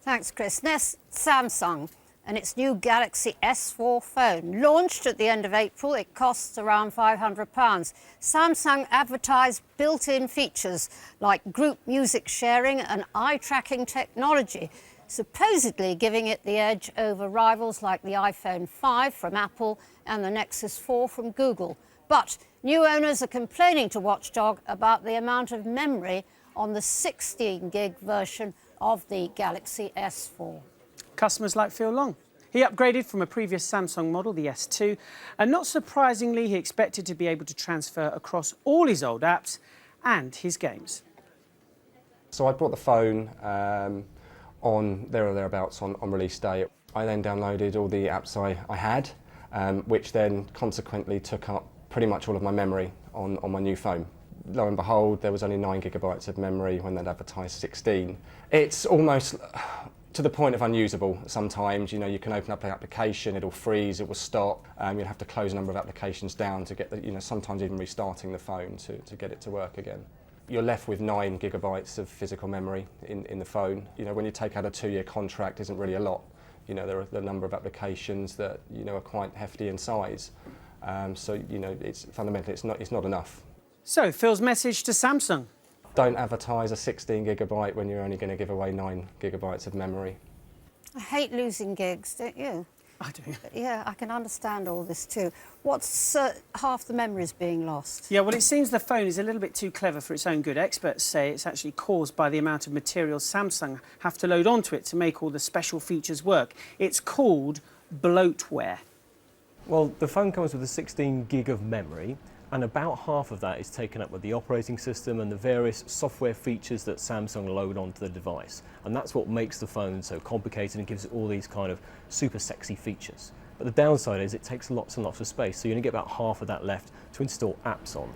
Thanks, Chris. Next, Samsung and its new Galaxy S4 phone. Launched at the end of April, it costs around £500. Samsung advertised built-in features like group music sharing and eye-tracking technology, supposedly giving it the edge over rivals like the iPhone 5 from Apple and the Nexus 4 from Google. But new owners are complaining to Watchdog about the amount of memory on the 16-gig version of the Galaxy S4. Customers like Phil Long. He upgraded from a previous Samsung model, the S2, and not surprisingly, he expected to be able to transfer across all his old apps and his games. So I bought the phone on there or thereabouts on release day. I then downloaded all the apps I had, which then consequently took up pretty much all of my memory on my new phone. Lo and behold, there was only 9 gigabytes of memory when they'd advertised 16. It's almost to the point of unusable sometimes. You know, you can open up an application, it'll freeze, it will stop. You'll have to close a number of applications down to get the, sometimes even restarting the phone to get it to work again. You're left with 9 gigabytes of physical memory in the phone. You know, when you take out a 2-year contract, isn't really a lot. You know, there are a number of applications that, are quite hefty in size. So, it's fundamentally, it's not enough. So, Phil's message to Samsung. Don't advertise a 16 gigabyte when you're only going to give away 9 gigabytes of memory. I hate losing gigs, don't you? I do. Yeah, I can understand all this too. What's half the memories being lost? Yeah, well, it seems the phone is a little bit too clever for its own good. Experts say it's actually caused by the amount of material Samsung have to load onto it to make all the special features work. It's called bloatware. Well, the phone comes with a 16 gig of memory, and about half of that is taken up with the operating system and the various software features that Samsung load onto the device. And that's what makes the phone so complicated and gives it all these kind of super sexy features. But the downside is it takes lots and lots of space, so you only get about half of that left to install apps on.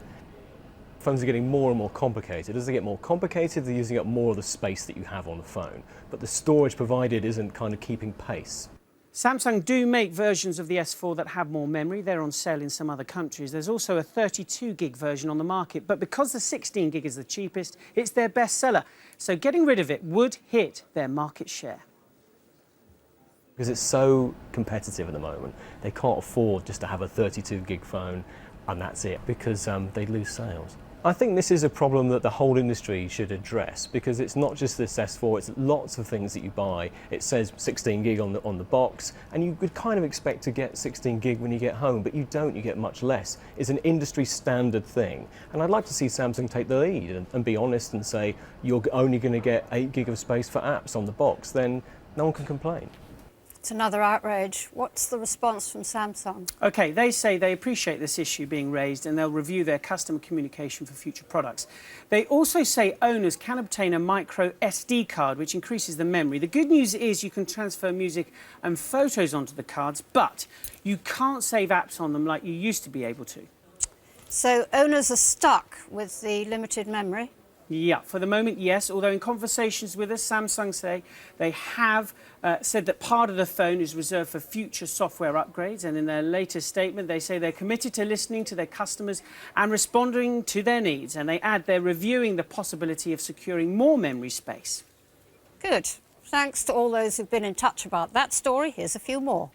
Phones are getting more and more complicated. As they get more complicated, they're using up more of the space that you have on the phone. But the storage provided isn't kind of keeping pace. Samsung do make versions of the S4 that have more memory. They're on sale in some other countries. There's also a 32 gig version on the market, but because the 16 gig is the cheapest, it's their best seller. So getting rid of it would hit their market share. Because it's so competitive at the moment, they can't afford just to have a 32 gig phone and that's it, because they lose sales. I think this is a problem that the whole industry should address, because it's not just this S4, it's lots of things that you buy. It says 16 gig on the box, and you would kind of expect to get 16 gig when you get home, but you don't, you get much less. It's an industry standard thing. And I'd like to see Samsung take the lead and be honest and say, you're only going to get 8 gig of space for apps on the box, then no one can complain. It's another outrage. What's the response from Samsung? OK, they say they appreciate this issue being raised and they'll review their customer communication for future products. They also say owners can obtain a micro SD card, which increases the memory. The good news is you can transfer music and photos onto the cards, but you can't save apps on them like you used to be able to. So owners are stuck with the limited memory? Yeah, for the moment, yes. Although in conversations with us, Samsung say they have said that part of the phone is reserved for future software upgrades. And in their latest statement, they say they're committed to listening to their customers and responding to their needs. And they add they're reviewing the possibility of securing more memory space. Good. Thanks to all those who've been in touch about that story. Here's a few more.